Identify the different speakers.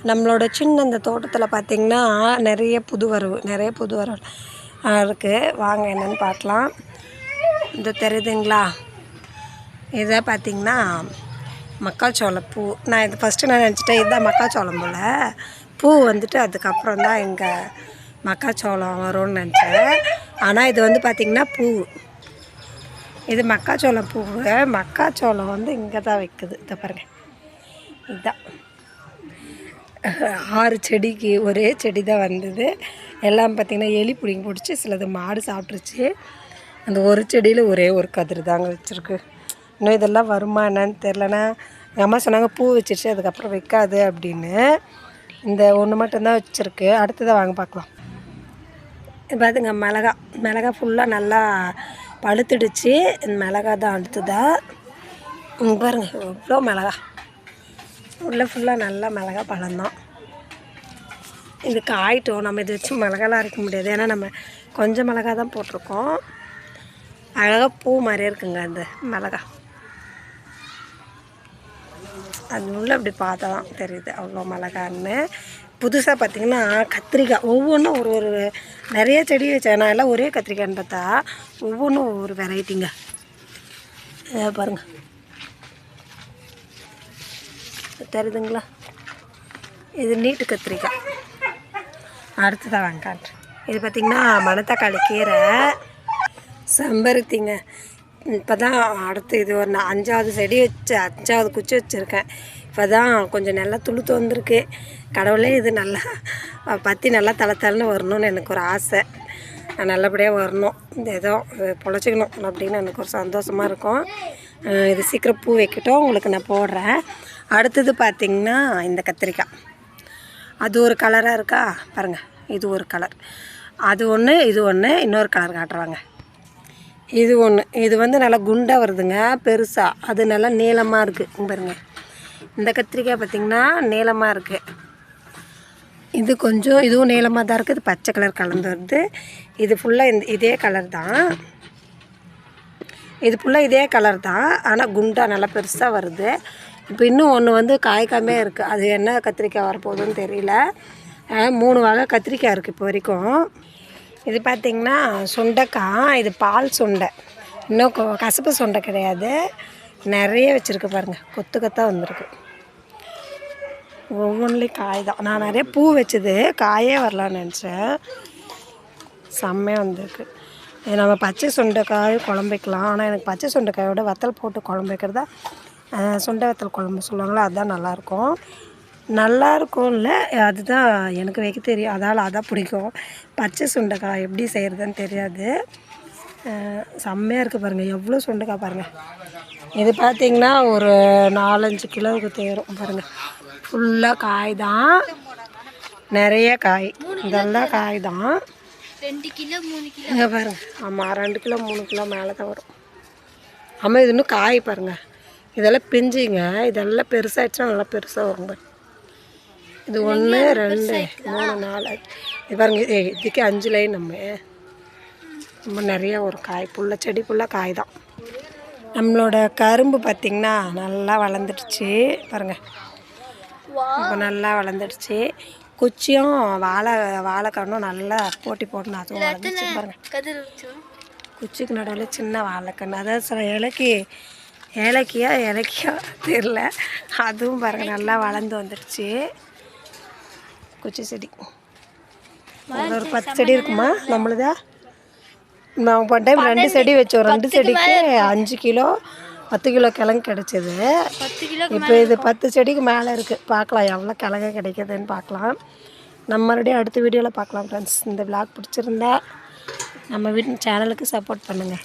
Speaker 1: நம்மளோட சின்ன இந்த தோட்டத்தில் பார்த்திங்கன்னா நிறைய புது வரவு இருக்குது. வாங்க என்னென்னு பார்க்கலாம். இந்த தெரியுதுங்களா, இதை பார்த்திங்கன்னா மக்காச்சோளம் பூ. நான் இது ஃபஸ்ட்டு நான் நினச்சிட்டேன் இதுதான் மக்காச்சோளம் போல். பூ வந்துட்டு அதுக்கப்புறம் தான் எங்கள் மக்காச்சோளம் வரும்னு நினச்சேன். ஆனால் இது வந்து பார்த்திங்கன்னா பூ. இது மக்காச்சோளம் பூ. மக்காச்சோளம் வந்து இங்கே தான் வைக்குது. இதை பாருங்கள், இதுதான் 6 செடிக்கு ஒரே செடி தான் வந்தது. எல்லாம் பார்த்திங்கன்னா எலி பிடிங்கி பிடிச்சி சிலது மாடு சாப்பிட்ருச்சு. அந்த ஒரு செடியில் ஒரே ஒரு கதிர் தாங்க வச்சுருக்கு. இன்னும் இதெல்லாம் வருமா என்னன்னு தெரிலனா. எங்கள் அம்மா சொன்னாங்க பூ வச்சிருச்சு அதுக்கப்புறம் வைக்காது அப்படின்னு. இந்த ஒன்று மட்டும்தான் வச்சுருக்கு. அடுத்ததான் வாங்க பார்க்கலாம். இது பார்த்துங்க, மிளகா ஃபுல்லாக நல்லா பழுத்துடுச்சு. இந்த மிளகா தான் அடுத்ததாக. பாருங்கள் எவ்வளோ மிளகா உள்ளே ஃபுல்லாக நல்லா மிளகா பழம்தான். இது காயிட்டோம். நம்ம இது வச்சு மிளகாலாம் அரைக்க முடியாது, ஏன்னா நம்ம கொஞ்சம் மிளகா தான் போட்டிருக்கோம். அழகாக பூ மாதிரியே இருக்குங்க அந்த மிளகா. அது உள்ளே அப்படி பார்த்தா தான் தெரியுது அவ்வளோ மிளகான்னு. புதுசாக பார்த்திங்கன்னா கத்திரிக்காய் ஒவ்வொன்றும் ஒரு நிறைய செடி வச்சேன். நான் எல்லாம் ஒரே கத்திரிக்காய்ன்னு பார்த்தா ஒவ்வொன்றும் ஒவ்வொரு வெரைட்டிங்க. பாருங்கள் தெரியுதுங்களா, இது நீட்டு கத்திரிக்காய். அடுத்ததான் வாங்காட்டு. இது பார்த்திங்கன்னா மணத்தக்காளி கீரை, செம்பருத்திங்க. இப்போ தான் அடுத்து இது ஒரு 5வது செடி வச்சு 5வது குச்சி வச்சுருக்கேன். இப்போ தான் கொஞ்சம் நல்லா துளுத்து வந்திருக்கு. கடவுளே இது நல்லா பற்றி நல்லா தளன்னு வரணும்னு எனக்கு ஒரு ஆசை. நல்லபடியாக வரணும், இந்த ஏதோ பொழைச்சிக்கணும் அப்படின்னு எனக்கு ஒரு சந்தோஷமாக இருக்கும். இது சீக்கிரம் பூ வைக்கட்டும், உங்களுக்கு நான் போடுறேன். அடுத்தது பார்த்திங்கன்னா இந்த கத்திரிக்காய். அது ஒரு கலராக இருக்கா பாருங்கள், இது ஒரு கலர். அது ஒன்று, இது ஒன்று. இன்னொரு கலர் காட்டுறாங்க. இது ஒன்று. இது வந்து நல்லா குண்டாக வருதுங்க, பெருசாக. அது நல்லா நீளமாக இருக்குது பாருங்கள். இந்த கத்திரிக்காய் பார்த்திங்கன்னா நீளமாக இருக்குது. இது கொஞ்சம் இதுவும் நீளமாக தான் இருக்குது. இது பச்சை கலர் கலந்து வருது. இது ஃபுல்லாக இதே கலர் தான். இது ஃபுல்லாக இதே கலர் தான், ஆனால் குண்டாக நல்லா பெருசாக வருது. இப்போ இன்னும் ஒன்று வந்து காய்க்காமே இருக்குது. அது என்ன கத்திரிக்காய் வரப்போகுதுன்னு தெரியல. 3 வகை கத்திரிக்காய் இருக்குது இப்போ வரைக்கும். இது பார்த்திங்கன்னா சுண்டைக்காய். இது பால் சுண்டை, இன்னும் கசப்பு சுண்டை கிடையாது. நிறைய வச்சுருக்கு பாருங்கள், கொத்து கொத்தாக வந்திருக்கு. ஒவ்வொன்றுலேயும் காய் தான். நான் நிறைய பூ வச்சது காயே வரலான்னு நினச்சேன். செம்மையாக வந்திருக்கு. இது நம்ம பச்சை சுண்டைக்காய் குழம்பு வைக்கலாம். ஆனால் எனக்கு பச்சை சுண்டைக்காயோட வத்தல் போட்டு குழம்பு வைக்கிறதா, சுண்டை வத்தல் குழம்பு சொல்லுவாங்களா, அதுதான் நல்லாயிருக்கும். நல்லாயிருக்கும் இல்லை, அதுதான் எனக்கு வைக்க தெரியும், அதான் பிடிக்கும். பச்சை சுண்டைக்காய் எப்படி செய்கிறதுன்னு தெரியாது. செம்மையாக இருக்குது பாருங்கள், எவ்வளோ சுண்டைக்காய் பாருங்கள். இது பார்த்திங்கன்னா ஒரு 4-5 கிலோவுக்கு தேரும் பாருங்கள். ஃபுல்லாக காய் தான், நிறைய காய். இதெல்லாம் காய் தான்.
Speaker 2: 2 கிலோ 3 கிலோ
Speaker 1: இங்கே பாருங்கள். ஆமாம், 2 கிலோ 3 கிலோ மேலே தான் வரும். ஆமாம், இது இன்னும் காய் பாருங்கள். இதெல்லாம் பிஞ்சுங்க. இதெல்லாம் பெருசாகிடுச்சுன்னா நல்லா பெருசாக வருங்க. இது 1 2 3 4 இது பாருங்கள். இதுக்கு 5 லைன். ரொம்ப நிறையா ஒரு காய் ஃபுல்லாக, செடி ஃபுல்லாக காய் தான். நம்மளோட கரும்பு பார்த்திங்கன்னா நல்லா வளர்ந்துடுச்சு பாருங்கள். இப்போ நல்லா வளர்ந்துடுச்சு. குச்சியும் வாழைக்கண்ணும் நல்லா போட்டி போட்டுன்னு அதுவும் வளர்ந்துச்சு பாருங்கள். குச்சிக்கு நடுவில் சின்ன வாழைக்கண்ணு, அதாவது சில இலக்கியா தெரில, அதுவும் பாருங்கள் நல்லா வளர்ந்து வந்துடுச்சு. குச்சி செடி ஒரு 10 செடி இருக்குமா நம்மளுதா. நான் போன டைம் 2 செடி வச்சோம். 2 செடிக்கு 5 கிலோ 10 கிலோ கிழங்கு கிடச்சிது. இப்போ இது 10 செடிக்கு மேலே இருக்குது. பார்க்கலாம் எவ்வளோ கிழங்கு கிடைக்கிதுன்னு பார்க்கலாம். நம்ம மறுபடியும் அடுத்த வீடியோவில் பார்க்கலாம் ஃப்ரெண்ட்ஸ். இந்த விளாக் பிடிச்சிருந்தா நம்ம வீட்டு சேனலுக்கு சப்போர்ட் பண்ணுங்கள்.